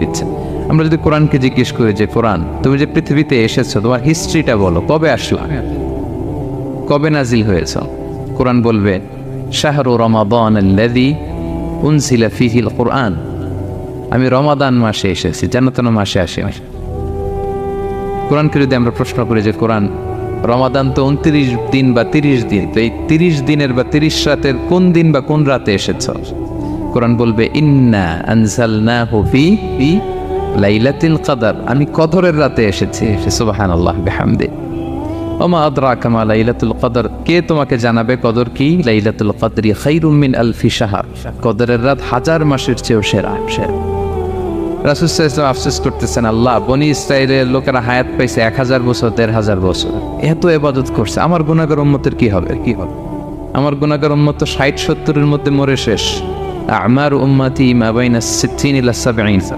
দিচ্ছেন। আমরা যদি কোরআনকে জিজ্ঞেস করি যে কোরআন তুমি যে পৃথিবীতে এসেছো তোমার হিস্ট্রিটা বলো, কবে আসলা, কবে নাজিল হয়েছ? কোরআন বলবে শাহরু রমাদান আল্লাযী উনজিলা ফীহিল কুরআন, আমি রমাদান মাসে এসেছি, জান্নাতুল মাসে আসিনি। কোরআনকে যদি আমরা প্রশ্ন করি যে কোরআন রমাদান তো 29 দিন বা 30 দিন, তো এই 30 দিনের বা 30 রাতের কোন দিন বা কোন রাতে এসেছ? কোরআন বলবে ইন্না আনজালনাহু ফি লাইলাতুল কদর, আমি কদরের রাতে এসেছি। সুবহানাল্লাহ বিহামদি। ওমা আদরাকা মা লাইলাতুল কদর, কে তোমাকে জানাবে কদর কি? লাইলাতুল কদরি খায়রুম মিন আলফি শাহর, কদরের রাত 1000 মাসের চেয়েও সেরা। রাসূল সাল্লাল্লাহু আলাইহি ওয়াসাল্লাম আফসোস করতেছেন, আল্লাহ বনি ইসরাইলের লোকেরা হায়াত পাইছে 1000 বছর 1500 বছর, এত ইবাদত করছে, আমার গুনাহগার উম্মতের কি হবে? আমার গুনাহগার উম্মত তো 60-70 এর মধ্যে মরে শেষ। আমারু উম্মতি মা বাইনা 60 ইলা 70।